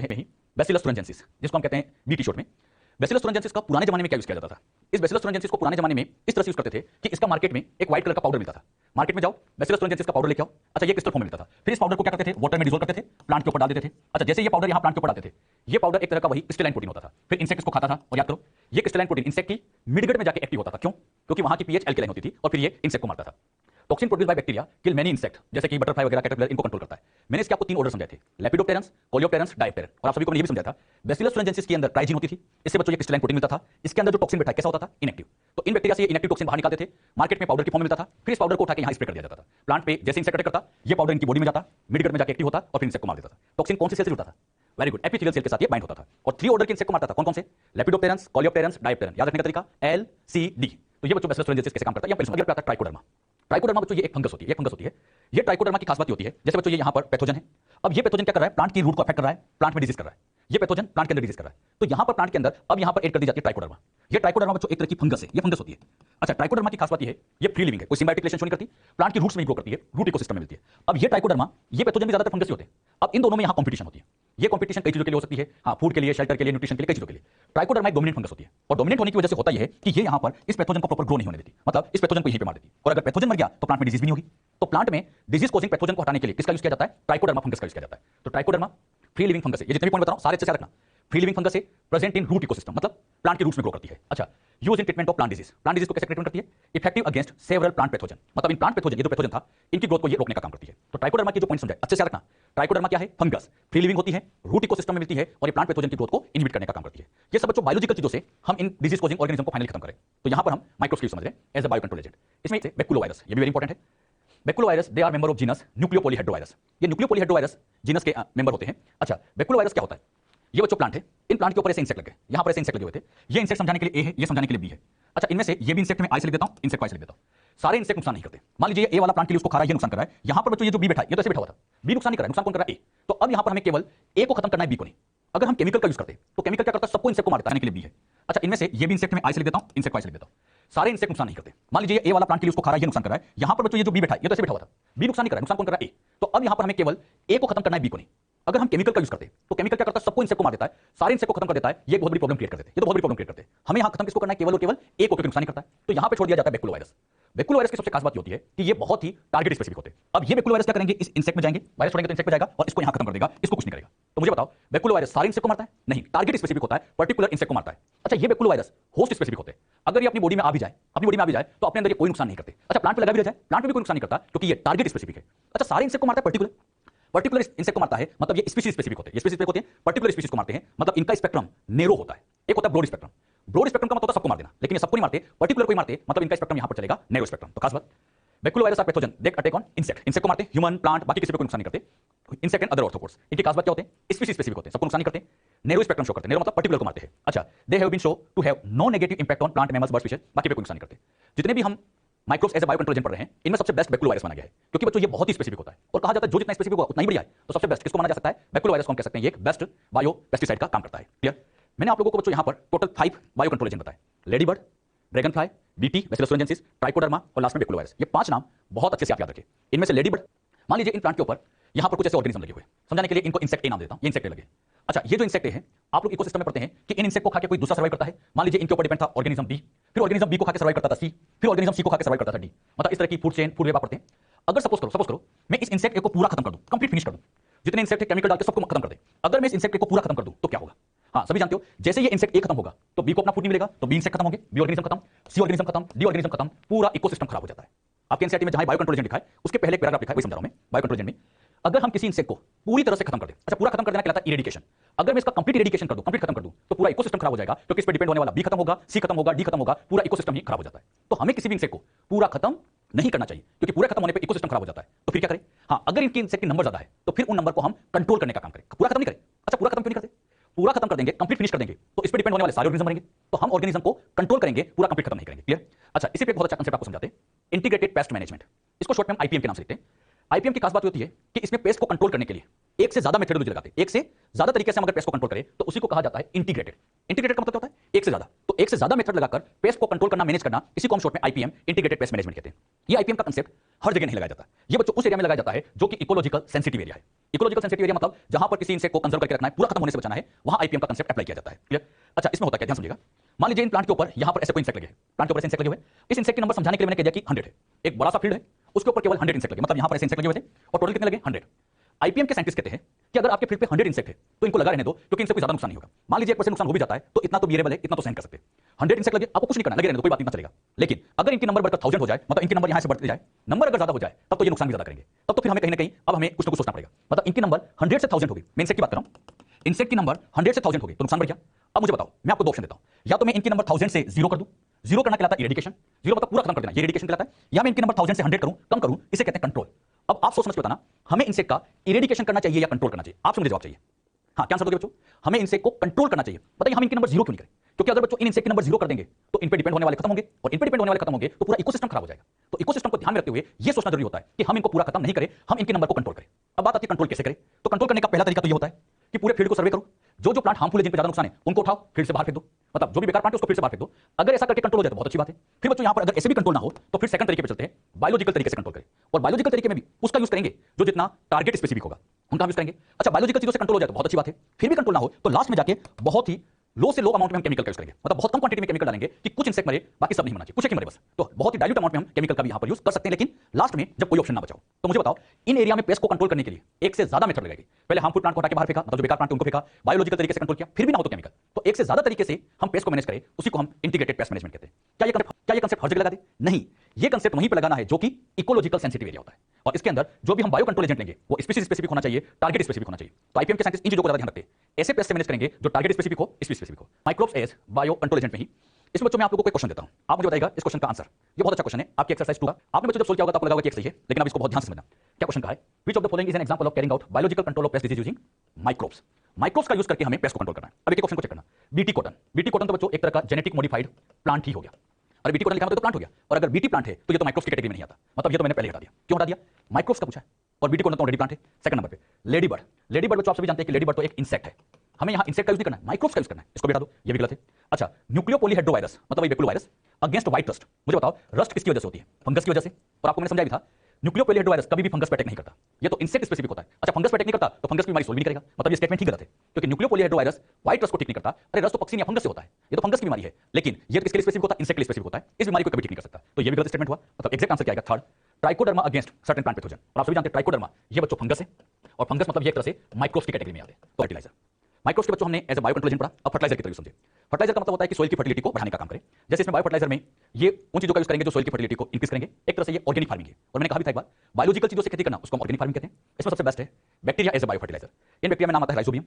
देखते हैं बैसिलस तुरंजेंसिस, जिसको हम कहते हैं बीटी शॉर्ट में। बैसिलस तुरंजेंसिस का पुराने जमाने में क्या यूज किया जाता था? इस बैसिलस तुरंजेंसिस को पुराने जमाने में इस तरह से यूज करते थे कि इसका मार्केट में एक व्हाइट कलर का पाउडर मिलता था। मार्केट में जाओ, बैसिलस तुरंजेंसिस का पाउडर लेके आओ। अच्छा, ये क्रिस्टल फॉर्म में मिलता था। फिर इस पाउडर को क्या करते थे? वाटर में डिसॉल्व करते थे, प्लांट के ऊपर डाल देते थे। अच्छा, जैसे ये पाउडर यहाँ प्लांट के ऊपर डालते थे, ये पाउडर एक तरह का वही क्रिस्टलाइन प्रोटीन होता था। फिर इंसेक्ट इसको खाता था, और याद करो, ये क्रिस्टलाइन प्रोटीन इंसेक्ट की मिडगट में जाके एक्टिव होता था। क्यों? क्योंकि वहां की पीएच एल्कलाइन होती थी, और फिर ये इंसेक्ट को मारता था। Toxin produced by bacteria kill many insect, जैसे कि बटरफ्लाई वगैरह, कैटरपिलर, इनको कंट्रोल करता है। मैंने इसके आपको 3 ऑर्डर समझाए थे, लेपिडोप्टेरन्स, कोलियोप्टेरन्स, डायप्टेरन। और आप सभी को मैंने ये भी समझाया था बैसिलस तुरंजेंसिस के अंदर ट्राइजीन होती थी, इससे बच्चों ये क्रिस्टलाइन प्रोटीन मिलता था। इसके अंदर जो टॉक्सिन बैठा है कैसा होता था? इनएक्टिव। तो इन बैक्टीरिया से ये इनएक्टिव टॉक्सिन बाहर निकालते थे, मार्केट में पाउडर की फॉर्म में मिलता था। फिर इस पाउडर को उठा के यहाँ स्प्रे कर दिया जाता था प्लांट पे। जैसे इंसेक्ट अटैक करता, ये पाउडर इनकी बॉडी में जाता, मिडगट में जाके एक्टिव होता, और फिर इंसेक्ट को मार देता था। टॉक्सिन कौन सी सेल से जुड़ता था? वेरी गुड, एपिथेलियल सेल के साथ ये बाइंड होता था, और 3 ऑर्डर के इंसेक्ट को मारता था। कौन कौन से? लेपिडोप्टेरन्स, कोलियोप्टेरन्स, डायप्टेरन। याद रखने का तरीका एल सी डी। तो ये बच्चों बैसिलस तुरंजेंसिस कैसे काम करता है, यहाँ पे आता है ट्राइकोडर्मा। ट्राइकोडर्मा बच्चों ये एक फंगस होती है, ये ट्राइकोडर्मा की खास बात होती है, जैसे बच्चों ये यहाँ पर पैथोजन है। अब ये पैथोजन क्या कर रहा है? प्लांट की रूट को अफेक्ट कर रहा है, प्लांट में डिजीज कर रहा है। ये पैथोजन प्लांट के अंदर डिजीज कर रहा है, तो यहाँ पर प्लांट के अंदर अब यहाँ पर ऐड कर दी जाती है ट्राइकोडर्मा। ये ट्राइकोडर्मा बच्चों एक तरह की फंगस है, ये फंगस होती है। अच्छा, ट्राइकोडर्मा की खास बात ये है, ये फ्री लिविंग है, कोई सिम्बायोटिक रिलेशन नहीं करती, प्लांट की रूट्स में ही ग्रो करती है, रूट इकोसिस्टम में मिलती है। अब ये ट्राइकोडर्मा, ये पैथोजन भी ज्यादातर फंगस ही होते हैं। अब इन दोनों में यहाँ कंपटीशन होती है। ये कंपटीशन कई चीजों के लिए हो सकती है, हाँ, फूड के लिए, शेल्टर के लिए, न्यूट्रिशन के लिए, कई चीजों के लिए। ट्राइकोडर्मा एक डोमिनेंट फंगस होती है, और डोमिनेंट होने की वजह से होता यह है कि ये यहाँ पर इस पैथोजन को प्रॉपर ग्रो नहीं होने देती, मतलब इस पैथोजन को यहीं पे मार देती। और अगर पैथोजन मर गया तो प्लांट में डिजीज भी नहीं होगी। तो प्लांट में डिजीज कोजिंग पैथोजन को हटाने के लिए किसका यूज किया जाता है? ट्राइकोडर्मा फंगस का यूज किया जाता है। तो ट्राइकोडर्मा फ्री लिविंग फंगस है। ये जितने भी पॉइंट बता रहा हूं सारे अच्छे से रखना। फ्री लिविंग फंगस है, प्रेजेंट इन रूट इकोसिस्टम, मतलब प्लांट की रूट्स में ग्रो करती है। अच्छा, use in treatment of plant disease. Plant disease को कैसे ट्रीटमेंट करती है? Effective against several plant pathogen, मतलब इन प्लांट पैथोजन, ये जो पैथोजन था, इनकी ग्रोथ को ये रोकने का काम करती है। तो ट्राइकोडर्मा की जो पॉइंट समझाए अच्छे से रखना। ट्राइकोडर्मा क्या है? फंगस, फ्री लिविंग होती है, रूट इकोसिस्टम में मिलती है, और ये प्लांट पैथोजन की ग्रोथ को इनहिबिट करने का काम करती है। ये सब बच्चों बायोलॉजिकल चीजों से हम इन डिजीज कोजिंग ऑर्गेनिज्म को फाइनली खत्म करें। तो यहां पर हम माइक्रोस्कोप समझ रहे हैं as a bio control agent. इसमें से बैकुलोवायरस, ये भी वेरी इंपॉर्टेंट है। Baculovirus they are member of genus nucleopolyhedrovirus. ये न्यूक्लियोपोलीहेड्रोवायरस जीनस के मेंबर होते हैं। अच्छा, बैकुलोवायरस क्या होता है? ये बच्चों प्लांट है, इन प्लांट के ऊपर ऐसे इंसेक्ट लगे, यहां पर ऐसे इंसेक्ट लगे हुए थे। ये इंसेक्ट समझाने के लिए ए है, ये समझाने के लिए बी है। अच्छा, इनमें से ये भी इंसेक्ट में आई से लिख देता हूं, इंसेक्ट को आई से लिख देता हूं। सारे इंसेक्ट नुकसान नहीं करते। मान लीजिए ए वाला प्लांट के लिए उसको खा रहा है, ये नुकसान कर रहा है। यहां पर बच्चों ये जो बी बैठा है, ये तो ऐसे बैठा हुआ था, बी नुकसान नहीं कर रहा है, नुकसान कौन कर रहा है? ए। तो अब यहां पर हमें केवल ए को खत्म करना है, बी को नहीं। अगर हम केमिकल का यूज करते तो केमिकल क्या करता है? सबको इंसेक्ट को मार देता है, के लिए बी है। अच्छा, इनमें से ये भी इंसेक्ट में आई से लिख देता हूं, इंसेक्ट को आई से लिख देता हूं। सारे इंसेक्ट नुकसान नहीं करते। मान लीजिए ए वाला प्लांट के लिए उसको खा रहा है, ये नुकसान कर रहा है। यहां पर बच्चों ये जो बी बैठा है, ये तो ऐसे बैठा हुआ था, बी नुकसान नहीं कर रहा है, नुकसान कौन कर रहा है? ए। तो अब यहां पर हमें केवल ए को खत्म करना है, बी को नहीं। अगर हम केमिकल का यूज करते तो केमिकल क्या करता है? सबको इंसेक्ट को मार देता है, सारे इंसेक्ट को खत्म कर देता है। ये बहुत बड़ी प्रॉब्लम क्रिएट कर देते हैं, ये तो बहुत बड़ी प्रॉब्लम क्रिएट करते हैं। हमें यहां खत्म किसको करना है? केवल और केवल ए को, क्योंकि नुकसान नहीं करता है। तो यहां पे छोड़ दिया जाता है बैकुलोवायरस। बैकुलोवायरस की सबसे खास बात होती है कि ये बहुत ही टारगेट स्पेसिफिक होते हैं। अब ये बैकुलोवायरस क्या करेंगे? इस इंसेक्ट में जाएंगे, वायरस छोड़ेंगे तो इंसेक्ट पे जाएगा, और इसको यहां खत्म कर देगा, इसको कुछ नहीं करेगा। तो मुझे बताओ, बैकुलोवायरस सारे इंसेक्ट को मारता है? नहीं, टारगेट स्पेसिफिक होता है, पर्टिकुलर इंसेक्ट को मारता है। अच्छा, ये बैकुलोवायरस होस्ट स्पेसिफिक होते हैं। अगर ये अपनी बॉडी में आ भी जाए, तो अपने अंदर ये कोई नुकसान नहीं करते। अच्छा, प्लांट पे लगा भी रह जाए, प्लांट में भी कोई नुकसान नहीं करता, क्योंकि ये टारगेट स्पेसिफिक है। अच्छा, सारे इंसेक्ट को मारता है, पर्टिकुलर इंसेक्ट को मारता है, मतलब ये स्पीशीज स्पेसिफिक होते हैं। ये स्पीशीज होते हैं, पर्टिकुलर स्पीशीज को मारते हैं, मतलब इनका स्पेक्ट्रम नैरो होता है। एक होता है ब्रॉड स्पेक्ट्रम। ब्रॉड स्पेक्ट्रम का मतलब सबको मार देना, लेकिन ये सबको नहीं मारते, पर्टिकुलर को ही मारते, मतलब इनका स्पेक्ट्रम यहां पर चलेगा नैरो स्पेक्ट्रम। तो खास बात, baculovirus are pathogen they attack on insect. Insect को मारते हैं, ह्यूमन, प्लांट, बाकी किसी पे कोई नुकसान नहीं करते। इंसेक्ट एंड अदर ऑर्थ्रोपोड्स, इनकी खास बात क्या होते हैं? स्पीशीज स्पेसिफिक होते हैं, सबको नुकसान नहीं करते, नैरो स्पेक्ट्रम शो करते हैं। नैरो मतलब पर्टिकुलर को मारते हैं। अच्छा, they have been show to have no negative impact on plant mammals, bird species, बाकी पे कोई नुकसान नहीं करते। जितने भी हम microbes as a bio control agent पढ़ रहे हैं, इनमें सबसे बेस्ट बैकुलोवायरस माना गया है, क्योंकि बच्चों ये बहुत ही स्पेसिफिक होता है, और कहा जाता है जो जितना स्पेसिफिक होगा उतना ही बढ़िया है। तो सबसे बेस्ट किसको माना जा सकता है? बैकुलोवायरस को हम कह सकते हैं ये एक बेस्ट बायो पेस्टिसाइड का काम करता है। क्लियर? मैंने आप लोगों को बच्चों यहां पर टोटल 5 बायो कंट्रोल एजेंट बताए, lady bird, dragon fly, BT, bacillus thuringiensis, trichoderma और लास्ट में बैकुलोवायरस। ये 5 नाम बहुत अच्छे से आप याद रखें। इनमें से लेडी बर्ड, मान लीजिए इन प्लांट के ऊपर यहां पर कुछ ऐसे ऑर्गेनिज्म लगे हुए, समझाने के लिए इनको इंसेक्ट ए नाम देता हूं, ये इंसेक्ट लगे। अच्छा, ये जो इंसेक्ट है, आप लोग इकोसिस्टम में पढ़ते हैं कि इन इंसेक्ट को खा के कोई दूसरा सर्वाइव करता है। मान लीजिए इनके ऊपर डिपेंड था ऑर्गेनिज्म बी, फिर ऑर्गेनिज्म बी को खा के सर्वाइव करता था सी, फिर ऑर्गेनिज्म सी को खा के सर्वाइव करता था डी। मतलब इस तरह की फूड चेन, फूड वेब आप पढ़ते हैं। अगर सपोज करो मैं इस इंसेक्ट ए को पूरा खत्म कर दूं, कंप्लीट फिनिश कर दूं, जितने इंसेक्ट है केमिकल डाल के सबको खत्म कर दे। अगर मैं इस इंसेक्ट ए को पूरा खत्म कर दूं तो क्या होगा? हाँ, सभी जानते हो, जैसे ये इंसेक्ट ए खत्म होगा तो बी को अपना फूड नहीं मिलेगा, तो बी इंसेक्ट खत्म होंगे, बी ऑर्गेनिज्म खत्म, सी ऑर्गेनिज्म खत्म, डी ऑर्गेनिज्म खत्म, पूरा इकोसिस्टम खराब हो जाता है। आपके एनसीईआरटी में जहां बायो कंट्रोल एजेंट लिखा है उसके पहले एक पैराग्राफ लिखा है, वही समझा रहा हूं मैं। बायो कंट्रोल एजेंट में अगर हम किसी इंसेक्ट को पूरी तरह से खत्म कर दें, अच्छा पूरा खत्म कर देना कहलाता है इरेडिकेशन। अगर मैं इसका कंप्लीट इरेडिकेशन कर दूं, कंप्लीट खत्म कर दूं, तो पूरा इकोसिस्टम खराब हो जाएगा, क्योंकि इस पे डिपेंड होने वाला बी खत्म होगा, सी खत्म होगा, डी खत्म होगा, पूरा इकोसिस्टम ही खराब हो जाता है। तो हमें किसी भी इंसेक्ट को पूरा खत्म नहीं करना चाहिए, क्योंकि पूरे खत्म होने पे इकोसिस्टम खराब हो जाता है। तो फिर क्या करें? हाँ, अगर इनकी इंसेक्ट की नंबर ज्यादा है तो फिर उन नंबर को हम कंट्रोल करने का काम करें, पूरा खत्म नहीं करें। अच्छा, पूरा खत्म क्यों नहीं करते? पूरा खत्म कर देंगे, कंप्लीट फिनिश कर देंगे, तो इस पे डिपेंड होने वाले सारे ऑर्गेनिज्म मरेंगे, तो हम ऑर्गेनिज्म को कंट्रोल करेंगे, पूरा कंप्लीट खत्म नहीं करेंगे। क्लियर? अच्छा, इसी पे एक बहुत अच्छा कांसेप्ट आपको समझाते हैं, इंटीग्रेटेड पेस्ट मैनेजमेंट। इसको शॉर्ट में हम आईपीएम के नाम से लिखते हैं। आईपीएम की खास बात होती है कि इसमें पेस्ट को कंट्रोल करने के लिए एक से ज्यादा मेथडोलॉजी लगाते हैं, एक से ज्यादा तरीके से हम अगर पेस्ट को कंट्रोल करें तो उसी को कहा जाता है इंटीग्रेटेड। इंटीग्रेटेड का मतलब क्या होता है? एक से ज्यादा। तो एक से ज्यादा मेथड लगाकर पेस्ट को कंट्रोल करना, मैनेज करना, इसी को हम शॉर्ट में आईपीएम, इंटीग्रेटेड पेस्ट मैनेजमेंट कहते हैं। ये आईपीएम का कंसेप्ट हर जगह नहीं लगाया जाता। ये बच्चों उस एरिया में लगाया जाता है जो कि इकोलॉजिकल सेंसिटिव एरिया है। इकोलॉजिकल सेंसिटिव एरिया मतलब जहां पर किसी इंसेक्ट को कंजर्व करके रखना है, पूरा खत्म होने से बचाना है, वहां आईपीएम का कंसेप्ट अप्लाई किया जाता है। क्लियर? अच्छा, इसमें होता क्या, ध्यान समझिएगा। मान लीजिए इन प्लांट के ऊपर यहां पर ऐसे कोई इंसेक्ट लगे हैं, प्लांट के ऊपर ऐसे इंसेक्ट लगे हुए। इस इंसेक्ट के नंबर समझाने के लिए मैंने कह दिया कि 100 है। एक बड़ा सा फील्ड है, उसके ऊपर केवल 100 इंसेक्ट लगे, मतलब यहां पर ऐसे इंसेक्ट लगे हुए थे और टोटल कितने लगे? 100। आईपीएम के साइंटिस्ट कहते हैं कि अगर आपके फील्ड पे 100 इंसेक्ट है तो इनको लगा रहने दो, क्योंकि इनसे कोई ज्यादा नुकसान नहीं होगा। मान लीजिए 1% नुकसान हो भी जाता है तो इतना तो बियरेबल है, इतना तो सहन कर सकते हैं। 100 इंसेक्ट लगे, आपको कुछ नहीं करना, लगे रहने दो, कोई बात नहीं, चलेगा। लेकिन अगर इनकी नंबर बढ़कर 1000 हो जाए, मतलब इनकी नंबर यहां से बढ़ते जाए, नंबर अगर ज्यादा हो जाए, तब तो ये नुकसान भी ज्यादा करेंगे। तब तो फिर हमें कहीं ना कहीं अब हमें कुछ ना कुछ सोचना पड़ेगा। मतलब इनकी नंबर 100 से 1000 होगी, मैं इंसेक्ट की बात कर रहा हूं, इंसेक्ट की नंबर 100 से 1000 होगी तो नुकसान बढ़ गया। अब मुझे बताओ, मैं आपको दो ऑप्शन देता हूं, या तो मैं इनकी नंबर 1000 से 0 कर दूं, 0 करना कहलाता है इरेडिकेशन, 0 मतलब पूरा खत्म कर देना, ये इरेडिकेशन कहलाता है। या मैं इनकी नंबर 1000 से 100 करूं, कम करूं, इसे कहते हैं कंट्रोल। अब आप सोच समझ के बताना, हमें इंसेक्ट का इरेडिकेशन करना चाहिए या कंट्रोल करना चाहिए? आपसे मुझे जवाब चाहिए। हाँ, क्या आंसर दोगे बच्चों? हमें इंसेक्ट को कंट्रोल करना चाहिए। बताइए हम इनकी नंबर 0 क्यों नहीं करें? क्योंकि अगर बच्चों इन इंसेक्ट की नंबर 0 कर देंगे तो इन पे डिपेंड होने वाले खत्म होंगे, और इन पे डिपेंड होने वाले खत्म होंगे तो पूरा इकोसिस्टम खराब हो जाएगा। तो इकोसिस्टम को ध्यान में रखते हुए ये सोचना जरूरी होता है कि हम इनको पूरा खत्म नहीं करें, हम इनकी नंबर को कंट्रोल करें। अब बात आती है कंट्रोल कैसे करें। तो कंट्रोल करने का पहला तरीका तो ये होता है कि पूरे फील्ड को सर्वे करो, जो प्लांट हार्मफुल है, जिन पे ज्यादा नुकसान है, उनको उठाओ, फील्ड से बाहर फेंक दो। मतलब जो भी बेकार प्लांट है उसको फील्ड से बाहर फेंक दो। अगर ऐसा करके कंट्रोल हो जाए तो बहुत अच्छी बात है। फिर बच्चों यहां पर अगर ऐसे भी कंट्रोल ना हो तो फिर सेकंड तरीके पे चलते हैं, बायोलॉजिकल तरीके से कंट्रोल करें। और बायोलॉजिकल तरीके में भी उसका यूज करेंगे जो जितना टारगेट स्पेसिफिक होगा उनका यूज करेंगे। अच्छा, बायोलॉजिकल चीजों से कंट्रोल हो जाए तो बहुत अच्छी बात है। फिर भी कंट्रोल ना हो तो लास्ट में जाके बहुत ही लो से लो अमाउंट में हम केमिकल का यूज करेंगे, मतलब बहुत कम क्वांटिटी में केमिकल डालेंगे कि कुछ इंसेक्ट मरे, बाकी सब नहीं मरना चाहिए, कुछ एक ही मरे बस। तो बहुत ही डाइल्यूट अमाउंट में हम केमिकल का भी यहां पर यूज कर सकते हैं, लेकिन लास्ट में जब कोई ऑप्शन ना बचाओ। तो मुझे बताओ, इन एरिया में पेस्ट को कंट्रोल करने के लिए एक से ज्यादा मेथड लगाएगी। पहले हार्मफुल प्लांट को हटा के बाहर फेंका, मतलब जो बेकार प्लांट उनको फेंका, बायोलॉजिकल तरीके से कंट्रोल किया, फिर भी ना हो तो केमिकल। तो एक से ज्यादा तरीके से हम पेस्ट को मैनेज करें, उसी को हम इंटीग्रेटेड पेस्ट मैनेजमेंट कहते हैं। क्या ये कंसेप्ट हर जगह लगा दे? नहीं, ये कंसेप्ट वहीं पे लगाना है जो कि इकोलॉजिकल सेंसिटिव एरिया होता है। और इसके अंदर जो भी हम बायो कंट्रोल एजेंट लेंगे वो स्पीशीज स्पेसिफिक होना चाहिए, टारगेट स्पेसिफिक होना चाहिए। तो आईपीएम के साइंटिस्ट इन चीजों को ज्यादा ध्यान रखते हैं। ऐसे पेस्ट से मैनेज करेंगे जो टारगेट स्पेसिफिक हो, स्पीशीज स्पेसिफिक हो। Microbes as bio control agent में ही इस बच्चों में आप लोगों को एक क्वेश्चन देता हूं, आप मुझे बताइएगा इस क्वेश्चन का आंसर। ये बहुत अच्छा क्वेश्चन है, आपकी एक्सरसाइज 2 का। आपने बच्चों जब सोल्व किया होगा तो आपको लगा होगा कि एक सही है, लेकिन आप इसको बहुत ध्यान से समझना। क्या क्वेश्चन कहा है? Which of the following is an example of carrying out biological control of paste disease using microbes. Microbes का यूज करके हमें पेस्ट को कंट्रोल करना है। अब एक ऑप्शन को चेक करना, बीटी कॉटन। बीटी कॉटन तो बच्चों एक तरह का जेनेटिक मॉडिफाइड प्लांट ही हो गया। अरे बीटी कॉटन लिखा मतलब तो प्लांट हो गया, और अगर बीटी प्लांट है तो ये तो माइक्रोब्स की कैटेगरी में नहीं आता। मतलब ये तो मैंने पहले हटा दिया। क्यों हटा दिया? माइक्रोब्स का पूछा है और बीटी कॉटन तो ऑलरेडी प्लांट है। सेकंड नंबर पे लेडी बर्ड। लेडी बर्ड बच्चों आप सभी जानते हैं कि लेडी बर्ड तो एक इंसेक्ट है। हमें यहाँ इंसेक्ट का यूज नहीं करना है, माइक्रोब्स का यूज करना है। इसको भी हटा दो, ये भी गलत है। अच्छा, न्यूक्लियोपोलीहेड्रोवायरस मतलब वही बेकुलोवायरस अगेंस्ट व्हाइट रस्ट। मुझे बताओ रस्ट किसकी वजह से होती है? फंगस की वजह से। और आपको मैंने समझाया भी था न्यूक्लियोपोलीहेड्रोवायरस कभी भी फंगस पे अटैक नहीं करता, ये तो इंसेक्ट स्पेसिफिक होता है। अच्छा, फंगस पे अटैक नहीं करता तो फंगस की बीमारी सोल्व भी नहीं करेगा, मतलब ये स्टेटमेंट ही गलत है, क्योंकि न्यूक्लियोपोलीहेड्रोवायरस व्हाइट रस्ट को ठीक नहीं करता। अरे रस्ट तो पक्षी या फंगस से होता है, ये तो फंगस की बीमारी है, लेकिन ये किसके लिए स्पेसिफिक होता है? इंसेक्ट के लिए स्पेसिफिक होता है। इस बीमारी को कभी ठीक नहीं कर सकता, तो ये भी गलत स्टेटमेंट हुआ। मतलब एग्जैक्ट आंसर क्या आएगा? Third, trichoderma against certain plant pathogen. और आप सभी जानते हैं ट्राइकोडर्मा ये बच्चों फंगस है, और फंगस मतलब ये एक तरह से माइक्रोब्स की कैटेगरी में आते हैं। तो फर्टिलाइजर, माइक्रोब्स के बच्चों हमने as a bio control agent पढ़ा, अब फर्टिलाइजर की तरह समझे। फर्टिलाइजर का मतलब होता है कि सोइल की फर्टिलिटी को बढ़ाने का काम करे। जैसे इसमें बायो फर्टिलाइजर में ये उन चीजों का यूज करेंगे जो सोइल की फर्टिलिटी को इंक्रीज करेंगे। एक तरह से ये ऑर्गेनिक फार्मिंग है। और मैंने कहा भी था एक बार, बायोलॉजिकल चीजों से खेती करना उसको हम ऑर्गेनिक फार्मिंग कहते हैं। इसमें सबसे बेस्ट है bacteria as a bio fertiliser. इन बैक्टीरिया में नाम आता है राइजोबियम।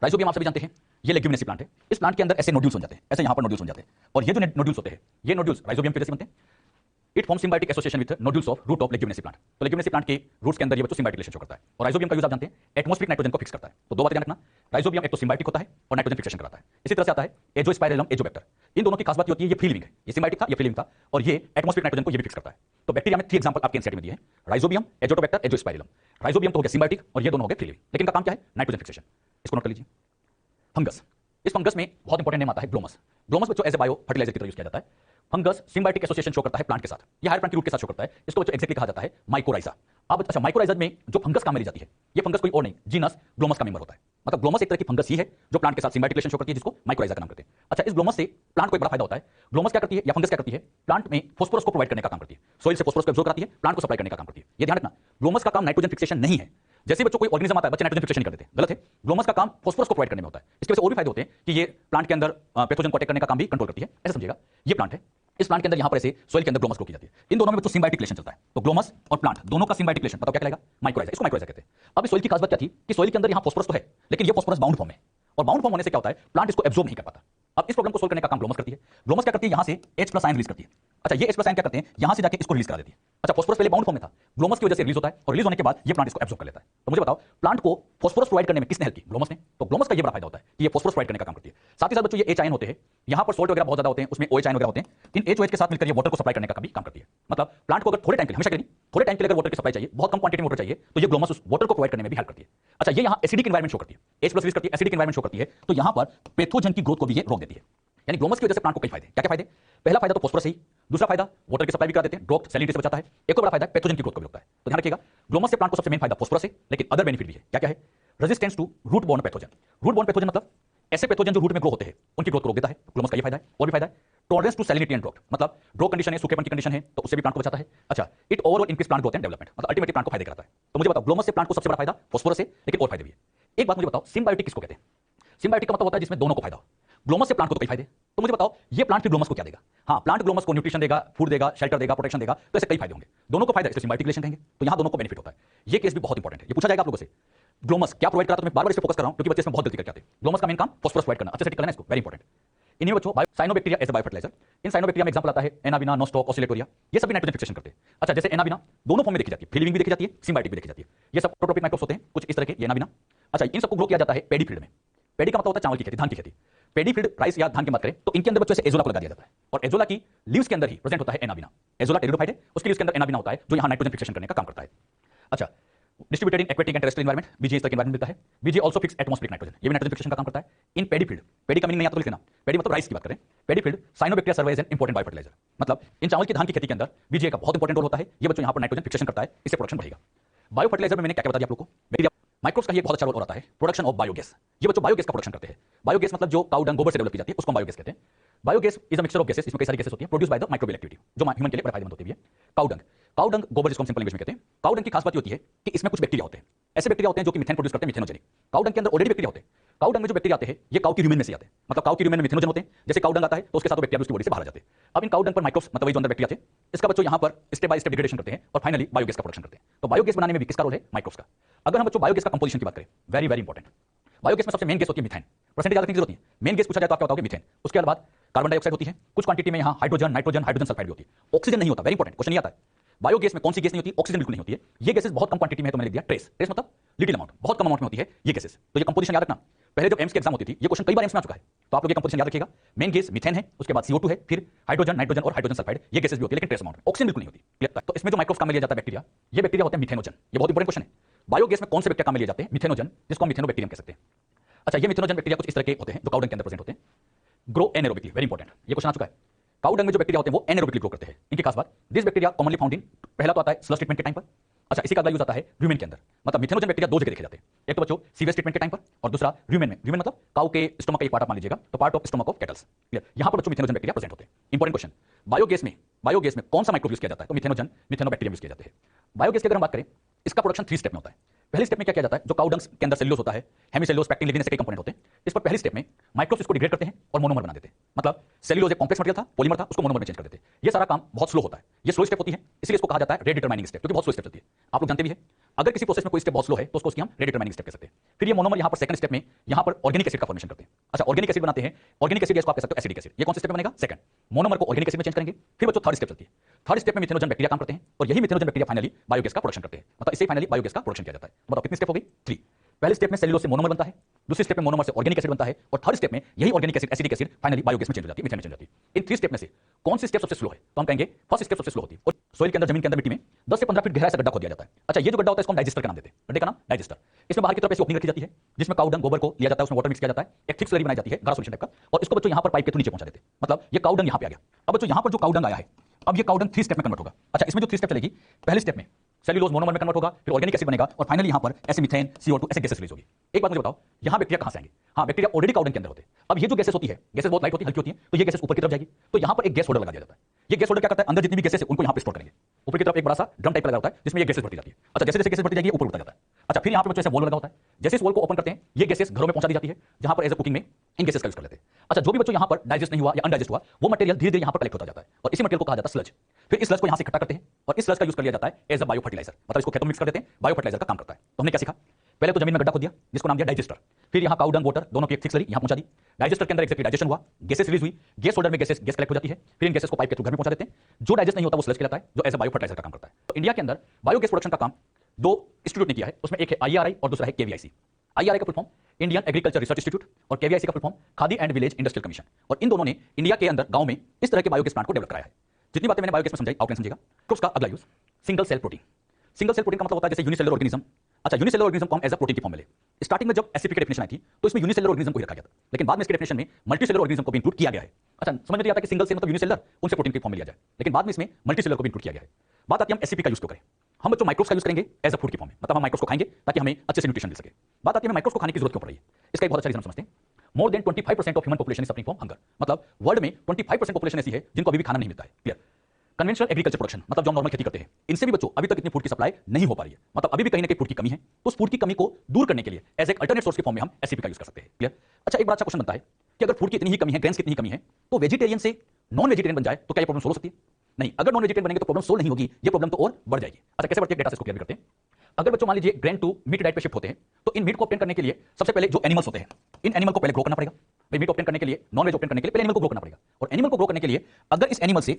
राइजोबियम आप सभी जानते हैं ये लेग्यूमिनेसी प्लांट है। इस प्लांट के अंदर ऐसे नोड्यूल्स बन जाते हैं, ऐसे यहाँ पर नोड्यूल्स बन जाते हैं, और ये जो नोड्यूल्स होते हैं ये नोड्यूल्स राइजोबियम की वजह से बनते हैं। It form symbiotic association with nodules of root of leguminosae plant. तो लेग्यूमिनेसी प्लांट के रूट्स के अंदर ये बच्चों सिम्बायोटिक रिलेशन शो करता है। और राइजोबियम का यूज आप जानते हैं एटमॉस्फेरिक नाइट्रोजन को फिक्स करता है। तो दो बातें ध्यान रखना, राइजोबियम एक तो सिम्बायोटिक होता है और नाइट्रोजन फिक्सेशन कराता है। इसी तरह से आता है एजोस्पाइरलम, एजोबैक्टर। इन दोनों की खास बात होती है ये फ्री लिविंग है, ये सिम्बायोटिक था, ये फ्री लिविंग था, और ये एटमॉस्फेरिक नाइट्रोजन को ये भी फिक्स करता है। तो बैक्टीरिया में 3 एग्जांपल आपके एनसीईआरटी में दिए हैं, राइजोबियम, एजोटोबैक्टर, एजोस्पाइरलम। राइजोबियम तो हो गया सिम्बायोटिक और ये दोनों हो गए फ्री लिविंग, लेकिन का काम क्या है? Nitrogen fixation. इसको नोट कर लीजिए। फंगस, इस फंगस में बहुत इंपॉर्टेंट नेम आता है ग्लोमस। ग्लोमस बच्चों एज ए बायो फर्टिलाइजर की तरह यूज किया जाता है। फंगस सिम्बायोटिक एसोसिएशन शो करता है प्लांट के साथ, ये हायर प्लांट के रूट के साथ शो करता है। इसको बच्चों एक्जेक्टली कहा जाता है माइकोराइजा। अब अच्छा, माइकोराइजा में जो फंगस काम में ली जाती है ये फंगस कोई और नहीं, जीनस ग्लोमस का मेंबर होता है। मतलब ग्लोमस एक तरह की फंगस ही है जो प्लांट के साथ सिम्बायोटिक रिलेशन शो करती है, जिसको माइकोराइजा का नाम करते हैं। अच्छा, इस ग्लोमस से प्लांट को एक बड़ा फायदा होता है। ग्लोमस क्या करती है या फंगस क्या करती है? प्लांट में फास्फोरस को प्रोवाइड करने का काम करती है, सोइल से फास्फोरस को एब्जॉर्ब कराती है, प्लांट को सप्लाई करने का काम करती है। ये ध्यान रखना, ग्लोमस का काम नाइट्रोजन फिक्सेशन नहीं है। जैसे बच्चों कोई ऑर्गेनिज्म आता है, बच्चे नाइट्रोजन फिक्सेशन कर देते हैं, गलत है। ग्लोमस का काम फास्फोरस को प्रोवाइड करने में होता है। इसके वजह से और भी फायदे होते हैं कि ये प्लांट के अंदर पैथोजन को अटैक करने का काम भी कंट्रोल करती है। ऐसा समझिएगा, ये प्लांट है, इस प्लांट के अंदर यहाँ पर ऐसे सोइल के अंदर ग्लोमस ग्रो की जाती है। इन दोनों में बच्चों सिम्बायोटिक रिलेशन चलता है। तो ग्लोमस और प्लांट दोनों का सिम्बायोटिक रिलेशन बताओ क्या कहलाएगा? माइकोराइजा। इसको माइकोराइजा कहते हैं। अब इस सोइल की खास बात क्या थी कि सोइल के अंदर यहाँ फास्फोरस तो है, लेकिन ये फास्फोरस बाउंड फॉर्म है, और बाउंड फॉर्म होने से क्या होता है? प्लांट इसको एब्जॉर्ब नहीं कर पाता। अब इस प्रॉब्लम को सोल्व करने का काम ग्लोमस करती है। ग्लोमस क्या करती है? यहाँ से H+ आयन रिलीज करती है। अच्छा, ये H+ आयन क्या करते हैं? यहाँ से जाके इसको रिलीज करा देती है। अच्छा, फास्फोरस पहले बाउंड फॉर्म में था, ग्लोमस की वजह से रिलीज होता है, और रिलीज होने के बाद ये प्लांट इसको एब्जॉर्ब कर लेता है। तो मुझे बताओ, प्लांट को फास्फोरस प्रोवाइड करने में किसने हेल्प की? ग्लोमस ने। तो ग्लोमस का ये बड़ा फायदा होता है कि ये फास्फोरस प्रोवाइड करने का काम करती है। साथ ही साथ बच्चों ये H आयन होते हैं, यहाँ पर सोल्ट वगैरह बहुत ज्यादा होते हैं, उसमें OH आयन वगैरह होते हैं। इन H OH के साथ मिलकर ये वाटर को सप्लाई करने का भी काम करती है। मतलब प्लांट को अगर थोड़े टाइम के लिए, हमेशा के लिए थोड़े टाइम के लिए अगर वाटर की सप्लाई चाहिए, बहुत कम क्वांटिटी में वाटर चाहिए, तो ये ग्लोमस उस वाटर को प्रोवाइड करने में भी हेल्प करती है। अच्छा, ये यहाँ एसिडिक एनवायरमेंट शो करती है, H प्लस करती है, एसिडिक एनवायरमेंट शो करती है, तो यहाँ पर पैथोजन की ग्रोथ को भी ये रोक देती है। यानी ग्लोमस की वजह से प्लांट को कई फायदे, क्या क्या फायदे? पहला फायदा तो फॉस्फोरस ही, दूसरा फायदा वाटर की सप्लाई भी करा देते हैं, ड्रॉप सैलिनिटी से बचाता है, एक और बड़ा फायदा पैथोजन की ग्रोथ को भी रोकता है। तो ध्यान रखिएगा, ग्लोमस से प्लांट को सबसे मेन फायदा फॉस्फोरस है, लेकिन अदर बेनिफिट भी है। क्या क्या है? Resistance to root borne pathogen. Root borne pathogen मतलब ऐसे पैथोजन जो रूट में ग्रो होते हैं उनकी ग्रोथ को रोक देता है, ग्लोमस का ये फायदा है। और भी फायदा है tolerance to salinity and drought, मतलब ड्रॉ कंडीशन है, सूखेपन की कंडीशन है, तो उससे भी प्लांट को बचाता है। अच्छा, it overall increase plant growth and development, मतलब अल्टीमेटली प्लांट को फायदा कराता है। तो मुझे बताओ, ग्लोमस से प्लांट को सबसे बड़ा फायदा फॉस्फोरस है, लेकिन और फायदे भी है। एक बात मुझे बताओ, सिम्बायोटिक किसको कहते हैं? सिम्बायोटिक का मतलब होता है जिसमें दोनों को फायदा हो। ग्लोमस से प्लांट को तो कई फायदे, तो मुझे बताओ ये प्लांट फिर ग्लोमस को क्या देगा? हाँ, प्लांट ग्लोमस को न्यूट्रिशन देगा, फूड देगा, शेल्टर देगा, प्रोटेक्शन देगा, तो ऐसे कई फायदे होंगे, दोनों को फायदा, इसलिए सिम्बायोटिक रिलेशन कहेंगे। तो यहाँ दोनों को बेनिफिट होता है। ये केस भी बहुत इंपॉर्टेंट है, ये पूछा जाएगा आप लोगों से, ग्लोमस क्या प्रोवाइड करता है? तो मैं बार-बार इस पे फोकस कर रहा हूं क्योंकि बच्चे इसमें बहुत गलती करके आते हैं। ग्लोमस का मेन काम फॉस्फोरस प्रोवाइड करना, अच्छे से टिक करना इसको, वेरी इंपॉर्टेंट। इन्हीं बच्चों साइनोबैक्टीरिया एज अ बायोफर्टिलाइजर, इन साइनोबैक्टीरिया में एग्जांपल आता है एनाबिना, नोस्टॉक, ऑसिलेटोरिया, ये सभी नाइट्रोजन फिक्सेशन करते हैं। अच्छा, जैसे एनाबिना दोनों फॉर्म में देखी जाती है, फ्री लिविंग भी देखी जाती है, सिम्बायोटिक भी देखी जाती है। ये सब प्रोटोपिक माइक्रोब्स होते हैं कुछ इस तरह के, ये एनाबिना। अच्छा, इन सबको ग्रो किया जाता है पैडी फील्ड में। पैडी का मतलब होता है चावल की खेती, धान की खेती। पैडी फील्ड, राइस या धान की बात करें तो इनके अंदर बच्चों से एजोला को लगा दिया जाता है, और एजोला की लीव्स के अंदर ही प्रेजेंट होता है एनाबिना। एजोला टेरिडोफाइट है, उसके लीव्स के अंदर एनाबिना होता है जो यहाँ नाइट्रोजन फिक्सेशन करने का काम करता है। अच्छा, distributed in aquatic and terrestrial environment, बीजे इस तरह के एनवायरमेंट मिलता है। बीजे आल्सो फिक्स एटमॉस्फेरिक नाइट्रोजन, ये भी नाइट्रोजन फिक्सेशन का काम करता है। इन पैडी फील्ड, पैडी का मीनिंग नहीं आता तो लिख लेना, पैडी मतलब राइस की बात करें, paddy field cyanobacteria serve as an important biofertiliser, मतलब इन चावल की धान की खेती के अंदर बीजे का बहुत इंपॉर्टेंट रोल होता है। ये बच्चों यहाँ पर नाइट्रोजन फिक्सेशन करता है, इससे प्रोडक्शन बढ़ेगा। बायोफर्टिलाइजर में मैंने क्या क्या बता दिया आप लोगों को? बैक्टीरिया माइक्रोब्स का ये बहुत अच्छा रोल आता है, प्रोडक्शन ऑफ बायोगैस। ये बच्चों बायोगैस का प्रोडक्शन करते हैं। बायोगैस मतलब जो काउ डंग, गोबर से डेवलप की जाती है, उसको हम बायोगैस कहते हैं। Biogas is a mixture of gases, इसमें कई सारी गैसेस होती हैं, produce by the microbial activity, जो ह्यूमन के लिए बड़ा फायदेमंद होती है। काउ डंग गोबर, जिसको हम सिंपल इंग्लिश में कहते हैं। काउ डंग की खास बात ये होती है कि इसमें कुछ बैक्टीरिया होते हैं, ऐसे बैक्टीरिया होते हैं जो कि मीथेन प्रोड्यूस करते हैं, मिथेनोजेनिक। काउ डंग के अंदर ऑलरेडी बैक्टीरिया होते हैं। काउ डंग में जो बैक्टीरिया आते हैं ये काउ की र्यूमेन में से आते हैं, मतलब काउ की र्यूमेन में मिथेनोजन होते हैं। जैसे काउ डंग आता है तो उसके साथ बैक्टीरिया उसकी बॉडी से बाहर आ जाते हैं। अब इन काउ डंग पर माइक्रोब्स, मतलब वही जो अंदर बैक्टीरिया थे, इसका बच्चों यहाँ पर स्टेप बाय स्टेप डिग्रेडेशन करते हैं और फाइनली बायोगैस का प्रोडक्शन करते हैं। तो बायोगैस बनाने में भी किसका रोल है? माइक्रोब्स का। अगर हम बच्चों बायोगैस का कंपोजिशन की बात करें, वेरी वेरी इंपॉर्टेंट, बायोगैस में सबसे मेन गैस होती है मीथेन। परसेंटेज याद रखने की जरूरत नहीं है, मेन गैस पूछा जाए तो आप क्या बताओगे? मीथेन। उसके बाद कार्बन डाइऑक्साइड होती है, कुछ क्वांटिटी में यहाँ हाइड्रोजन, नाइट्रोजन, हाइड्रोजन सल्फाइड भी होती है। ऑक्सीजन नहीं होता, वेरी इंपॉर्टेंट क्वेश्चन ये आता है। बायोगैस में कौन सी गैस नहीं होती? ऑक्सीजन बिल्कुल नहीं होती है। ये गैसेस बहुत कम क्वांटिटी में है, तो मैंने लिख दिया ट्रेस। ट्रेस मतलब लिटिल अमाउंट, बहुत कम अमाउंट में होती है ये गैसेस। तो ये कंपोजिशन याद रखना। पहले जब एम्स की एग्जाम होती थी, ये क्वेश्चन कई बार एम्स में आ चुका है, तो आप लोग ये कंपोजिशन याद रखिएगा। मेन गैस मीथेन है, उसके बाद CO2 है, फिर हाइड्रोजन, नाइट्रोजन और हाइड्रोजन सल्फाइड, ये गैसेस भी होती है, लेकिन ट्रेस अमाउंट, ऑक्सीजन बिल्कुल नहीं होती। तो इसमें जो माइक्रोब्स काम में लिया जाता है बैक्टीरिया, ये बैक्टीरिया होते हैं मिथेनोजन। ये बहुत इंपॉर्टेंट क्वेश्चन है। बायोगैस में कौन से बैक्टीरिया काम में लिए जाते हैं? मिथेनोजन, जिसको हम मिथेनोबैक्टीरियम कह सकते हैं। अच्छा, ये मिथेनोजन बैक्टीरिया कुछ इस तरह के होते हैं जो काउ डंग के अंदर प्रेजेंट होते हैं। ग्रो एनारोबिकली, वेरी इंपॉर्टेंट, ये क्वेश्चन आ चुका है। काउ डंग में जो बैक्टीरिया होते हैं वो एनारोबिकली ग्रो करते हैं। इनकी खास बात, this bacteria commonly found in, पहला तो आता है स्लश ट्रीटमेंट के टाइम पर। अच्छा, इसी का अगला यूज आता है र्यूमेन के अंदर, मतलब मिथेनोजन बैक्टीरिया दो जगह देखे जाते हैं, एक तो बच्चों सीवेज ट्रीटमेंट के टाइम पर और दूसरा र्यूमेन में। र्यूमेन मतलब काउ के स्टोमक का एक पार्ट आप मान लीजिएगा, तो part of stomach of kettles. Clear? यहां पर बच्चों मिथेनोजन बैक्टीरिया प्रेजेंट होते हैं। इंपॉर्टेंट क्वेश्चन, बायोगैस में कौन सा माइक्रोब यूज किया जाता है? तो मिथेनोजन, मिथेनोबैक्टीरियम यूज किए जाते हैं। बायोगैस की अगर हम बात करें, इसका प्रोडक्शन 3 स्टेप में होता है। पहले स्टेप में क्या किया जाता है? जो काउ डंग के अंदर सेल्यूलोज होता है, हेमिसेल्यूलोज, पैक्टिन, लिग्निन ऐसे कई कंपोनेंट होते हैं। इस पर पहले स्टेप में माइक्रोब्स इसको डिग्रेड करते हैं और मोनोमर बना देते हैं, मतलब सेल्यूलोज एक कॉम्प्लेक्स मटेरियल था, पॉलीमर था, उसको मोनोमर में चेंज कर देते हैं। ये सारा काम बहुत स्लो होता है, ये स्लो स्टेप होती है, इसलिए इसको कहा जाता है रेट डिटरमाइनिंग स्टेप, क्योंकि बहुत स्लो स्टेप चलती है। आप लोग जानते भी है, अगर किसी प्रोसेस में कोई स्टेप बहुत स्लो है तो उसको हम रेट डिटरमाइनिंग स्टेप कह सकते हैं। फिर ये मोनोमर यहाँ पर सेकंड स्टेप में यहाँ पर ऑर्गेनिक एसिड का फॉर्मेशन करते हैं। अच्छा, ऑर्गेनिक एसिड बनाते हैं, ऑर्गेनिक एसिड इसको आप कह सकते हो एसिडिक एसिड। ये कौन से स्टेप में बनेगा? सेकंड। मोनोमर को ऑर्गेनिक एसिड में चेंज करेंगे, फिर बच्चों थर्ड स्टेप चलती है। थर्ड स्टेप में मिथेनोजन बैक्टीरिया काम करते हैं और यही मिथेनोजन बैक्टीरिया फाइनली बायोगैस का प्रोडक्शन करते हैं, मतलब इससे फाइनली बायोगैस का प्रोडक्शन किया जाता है। बताओ कितनी स्टेप हो गई? 3। पहले स्टेप में सेल्यूलोज से मोनोमर बनता है, दूसरे स्टेप में मोनोमर से ऑर्गेनिक एसिड बनता है और थर्ड स्टेप में यही organic acid, acidic acid finally biogas में चेंज हो जाती है, मीथेन में चेंज हो जाती है। इन 3 स्टेप में से कौन सी स्टेप सबसे स्लो है? तो हम कहेंगे फर्स्ट स्टेप सबसे स्लो होती है। और सोइल के अंदर, जमीन के अंदर, मिट्टी में 10 से 15 फीट गहरा सा गड्ढा खोद दिया जाता है। अच्छा, ये जो गड्ढा होता है इसको हम डाइजेस्टर का नाम देते हैं। गड्ढे का नाम डाइजेस्टर। इसमें बाहर की तरफ ऐसी ओपनिंग रखी जाती है जिसमें काउ डंग, गोबर को लिया जाता है, उसमें वाटर मिक्स किया जाता है, एक थिक स्लरी बनाई जाती है, गाढ़ा सॉल्यूशन टाइप का, और इसको बच्चों यहाँ पर पाइप के थ्रू नीचे पहुंचा देते हैं। मतलब ये काउ डंग यहाँ पे आ गया। अब बच्चों यहाँ पर जो काउ डंग आया है, अब ये काउ डंग 3 स्टेप में कन्वर्ट होगा। अच्छा, इसमें जो 3 स्टेप चलेगी, पहले स्टेप में सेल्यूलोज मोनोमर में कन्वर्ट होगा, फिर ऑर्गेनिक एसिड बनेगा और फाइनली यहाँ पर ऐसे मीथेन, CO2 ऐसे गैसेस रिलीज होगी। एक बात मुझे बताओ, यहाँ बैक्टीरिया कहाँ से आएंगे? हाँ, बैक्टीरिया ऑलरेडी काउ डंग के अंदर होते हैं। अब ये जो गैसेस होती है, गैसेस बहुत लाइट होती है, हल्की होती है, तो ये गैसेस ऊपर की तरफ जाएगी, तो यहाँ पर एक गैस होल्डर लगा दिया जाता है। ये गैस होल्डर क्या करता है? अंदर जितनी भी गैसेस है उनको यहाँ पे स्टोर करेंगे। ऊपर की तरफ एक बड़ा सा ड्रम टाइप लगा होता है जिसमें ये गैसेस भरती जाती है। अच्छा, जैसे जैसे गैसेस भरती जाएगी ऊपर उठता जाता है। अच्छा, फिर यहाँ पे बच्चों ऐसे वॉल्व लगा होता है, जैसे इस वॉल्व को ओपन करते हैं ये गैसेस घरों में पहुंचा दी जाती है, जहाँ पर एज ए कुकिंग में इन गैसेस का यूज कर लेते हैं। अच्छा, जो भी बच्चों यहाँ पर डाइजेस्ट नहीं हुआ या अनडाइजेस्ट हुआ, वो मटेरियल धीरे धीरे यहाँ पर कलेक्ट होता जाता है और इसी मटेरियल को कहा जाता है स्लज। फिर इस स्लज को यहाँ से इकट्ठा करते हैं और इस स्लज का यूज कर लिया जाता है एज अ बायो फर्टिलाइजर, मतलब इसको खेतों में मिक्स कर देते हैं, बायो फर्टिलाइजर का काम करता है। तो हमने क्या सीखा? पहले तो जमीन में गड्ढा खोद दिया जिसको नाम दिया डाइजेस्टर, फिर यहाँ काउ डंग, वाटर दोनों की एक थिक स्लरी यहाँ पहुंचा दी, डाइजेस्टर के अंदर एक्जेक्टली डाइजेशन हुआ, गैसेस रिलीज हुई, गैस होल्डर में गैस कलेक्ट हो जाती है, फिर इन गैसेस को पाइप के थ्रू घर में पहुंचा देते हैं। जो डाइजेस्ट नहीं होता वो स्लज कहलाता है, जो एज अ बायो फर्टिलाइजर का काम करता है। तो इंडिया के अंदर बायोगैस प्रोडक्शन का काम 2 इंस्टीट्यूट ने किया है, उसमें एक है IRI और दूसरा है KVIC। IRI का full form Indian agriculture research institute और KVIC का full form khadi and village industrial commission. और इन दोनों ने इंडिया के अंदर गांव में इस तरह के बायोगैस प्लांट को डेवलप कराया है। जितनी बातें मैंने बायोगैस में समझाई, आउटलाइन समझिएगा। तो उसका अगला use single cell protein. Single cell protein का मतलब होता है जैसे यूनिसेलुलर ऑर्गेनिज्म। अच्छा, यूनिसेलुलर ऑर्गेनिज्म को हम एज अ प्रोटीन की फॉर्म में ले। स्टार्टिंग में जब एससीपी की डेफिनेशन आई थी तो इसमें यूनिसेलुलर ऑर्गेनिज्म को ही रखा गया था, लेकिन बाद में इसके डेफिनेशन में मल्टीसेलुलर ऑर्गेनिज्म को भी इंक्लूड किया गया है। अच्छा, समझ में नहीं आता कि सिंगल सेल मतलब यूनिसेलुलर, उनसे प्रोटीन की फॉर्म में लिया जाए, लेकिन बाद में इसमें मल्टीसेलुलर को भी इंक्लूड किया गया है। बात आती है हम एससीपी का यूज क्यों करें। हम बच्चों माइक्रोब्स का यूज करेंगे एज अ फूड की फॉर्म में, मतलब हम माइक्रोब्स को खाएंगे ताकि हमें अच्छे से न्यूट्रिशन मिल सके। बात आती है हमें माइक्रोब्स को खाने की जरूरत क्यों पड़ रही है। इसका एक बहुत अच्छा रीजन समझते हैं। More than 25% of human population is suffering from hunger, मतलब वर्ल्ड में 25% पॉपुलेशन ऐसी है जिनको अभी भी खाना नहीं मिलता है। क्लियर। कन्वेंशनल एग्रीकल्चर प्रोडक्शन, मतलब जो हम नॉर्मल खेती करते हैं, इनसे भी बच्चों अभी तक इतनी फूड की सप्लाई नहीं हो पा रही है, मतलब अभी भी कहीं ना कहीं फूड की कमी है। तो उस फूड की कमी को दूर करने के लिए एज एक अल्टरनेट सोर्स के फॉर्म में हम एससीपी का यूज कर सकते हैं। क्लियर। अच्छा, एक बड़ा अच्छा क्वेश्चन बनता है कि अगर फूड की इतनी ही कमी है, ग्रेन्स की इतनी ही कमी है, तो वेजिटेरियन से नॉन वेजिटेरियन बन जाए तो क्या ये प्रॉब्लम सोल्व हो सकती है? नहीं, अगर नॉन वेजिटेरियन बनेंगे तो प्रॉब्लम सोल्व नहीं होगी, ये प्रॉब्लम तो और बढ़ जाएगी। अच्छा, कैसे बढ़ती है, डेटा से इसको क्लियर करते हैं। अगर बच्चों मान लीजिए ग्रेन टू मीट डाइट पे शिफ्ट होते हैं, तो इन मीट को ऑब्टेन करने के लिए सबसे पहले जो एनिमल्स होते हैं, इन एनिमल को पहले ग्रो करना पड़ेगा। भाई मीट ऑब्टेन करने के लिए, नॉन वेज ऑब्टेन करने के लिए पहले एनिमल को ग्रो करना पड़ेगा, और एनिमल को ग्रो करने के लिए अगर इस एनिमल से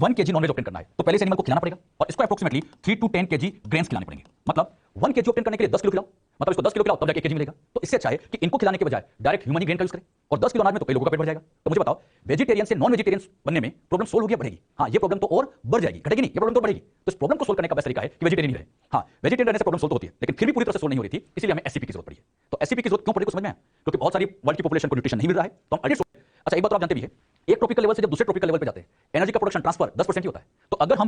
1 kg नॉन वेज ऑब्टेन करना है तो पहले इस एनिमल को खिलाना पड़ेगा, और इसको अप्रोक्सीमेटली 3 to 10 kg ग्रेन्स खिलाने पड़ेंगे। मतलब 1 kg ऑब्टेन करने के लिए 10 किलो खिलाओ, मतलब इसको 10 किलो खिलाओ तब जाके 1 kg मिलेगा। तो इससे अच्छा है कि इनको खिलाने के बजाय डायरेक्ट ह्यूमन ही ग्रेन का यूज करें, और 10 किलो अनाज में तो कई लोगों का पेट भर जाएगा। तो मुझे बताओ, वेजिटेरियन से नॉन वेजिटेरियन बनने में प्रॉब्लम सोल्व होगी या बढ़ेगी? हाँ, ये प्रॉब्लम तो और बढ़ जाएगी, घटेगी नहीं, ये प्रॉब्लम तो बढ़ेगी। तो इस प्रॉब्लम को सोल्व करने का बेस्ट तरीका है कि वेजिटेरियन ही रहे। हाँ, वेजिटेरियन रहने से प्रॉब्लम सोल्व होती है, लेकिन फिर भी पूरी तरह से सोल्व नहीं हो रही थी, इसलिए हमें एससीपी की जरूरत पड़ी है। तो एससीपी की जरूरत क्यों पड़ी कुछ समझ में आया? क्योंकि बहुत सारी वर्ल्ड की पॉपुलेशन को न्यूट्रिशन नहीं मिल रहा है, तो हम अल्टरनेट। अच्छा, एक बात तो आप जानते भी है, एक ट्रॉपिकल लेवल से जब दूसरे ट्रॉपिकल लेवल पे जाते हैं, एनर्जी का प्रोडक्शन ट्रांसफर 10% ही होता है। तो अगर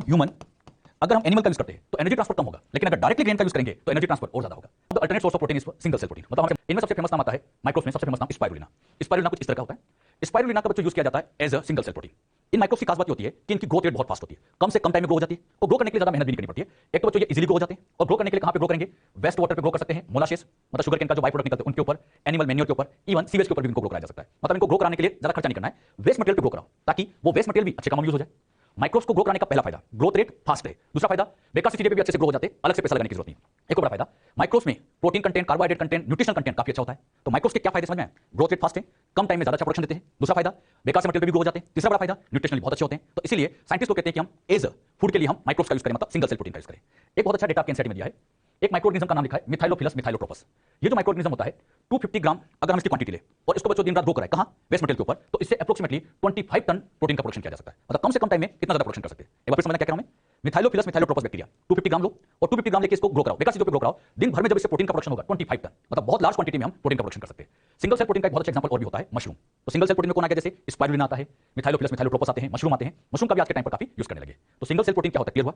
हम एनिमल का यूज करते हैं तो एनर्जी ट्रांसफर कम होगा, लेकिन अगर डायरेक्टली ग्रेन का यूज करेंगे तो एनर्जी ट्रांसफर और ज्यादा होगा। तो alternate source of protein is single cell protein. मतलब हमारे इनमें सबसे फेमस नाम आता है, माइक्रोब्स में सबसे फेमस नाम स्पाइरुलिना। स्पाइरुलिना कुछ इस तरह का होता है। स्पाइरुलिना का बच्चों यूज किया जाता है as a single cell protein. इन माइक्रोब्स की खास बात होती है कि इनकी ग्रोथ रेट बहुत फास्ट होती है, कम से कम टाइम में ग्रो हो जाती है, और ग्रो करने के लिए ज्यादा मेहनत भी नहीं करनी पड़ती है। एक तो बच्चों ये इजीली ग्रो हो जाते हैं, और ग्रो करने के लिए कहां पे ग्रो करेंगे? वेस्ट वाटर पे ग्रो कर सकते हैं, मोलासेस मतलब शुगर केन का जो बाई प्रोडक्ट निकलते हैं उनके ऊपर, एनिमल मैन्योर के ऊपर, इवन सीवेज के ऊपर भी इनको ग्रो कराया जा सकता है। मतलब इनको ग्रो कराने के लिए ज्यादा खर्चा नहीं करना है, वेस्ट मटेरियल पे ग्रो कराओ, ताकि वो वेस्ट मटेरियल भी अच्छे काम में यूज हो जाए। माइक्रोब्स को ग्रो कराने का पहला फायदा, ग्रोथ रेट फास्ट है। दूसरा फायदा, बेकार सी चीजें भी अच्छे से ग्रो हो जाते हैं, अलग से पैसा लगाने की जरूरत नहीं। एक और बड़ा फायदा, माइक्रोब्स में protein content, carbohydrate content, nutritional content काफी अच्छा होता है। तो माइक्रोब्स के क्या फायदे समझ में आए? ग्रोथ रेट फास्ट है, कम टाइम में ज्यादा अच्छा प्रोडक्शन देते हैं। दूसरा फायदा, बेकार से मटेरियल भी ग्रो हो जाते हैं। तीसरा बड़ा फायदा, न्यूट्रिशनली बहुत अच्छे होते हैं। तो इसीलिए साइंटिस्ट लोग कहते हैं कि हम एज अ फूड के लिए हम माइक्रोब्स का यूज करें, मतलब सिंगल सेल प्रोटीन का यूज करें। एक बहुत अच्छा डेटा आपके एनसीईआरटी में दिया है, एक माइक्रोऑर्गेनिज्म का नाम लिखा है मिथाइलोफिलस मिथाइलोट्रोपस। ये जो माइक्रोऑर्गेनिज्म होता है 250 ग्राम अगर हम इसकी क्वांटिटी ले और इसको बच्चों दिन रात ग्रो कराए कहां? वेस्ट मटेरियल के ऊपर, तो इससे अप्रोक्सीमेटली 25 टन प्रोटीन का प्रोडक्शन किया जा सकता है। मतलब कम से कम टाइम में कितना ज्यादा प्रोडक्शन कर सकते हैं। एक बार फिर समझना क्या कह रहा हूं मैं। मिथाइलोफिलस मिथाइलोट्रोपस बैक्टीरिया 250 ग्राम लो, और 250 ग्राम लेके इसको ग्रो कराओ, बेकार चीजों पे ग्रो कराओ, दिन भर में जब इससे प्रोटीन का प्रोडक्शन होगा 25 टन, मतलब बहुत लार्ज क्वांटिटी में हम प्रोटीन का प्रोडक्शन कर सकते हैं। सिंगल सेल प्रोटीन का एक बहुत अच्छा एग्जांपल और भी होता है मशरूम। तो सिंगल सेल प्रोटीन में कौन आ गया? जैसे स्पाइरुलिना आता है, मिथाइलोफिलस मिथाइलोट्रोपस आते हैं, मशरूम आते हैं। मशरूम का भी आज के टाइम पर काफी यूज करने लगे। तो सिंगल सेल प्रोटीन क्या होता है? क्लियर हुआ?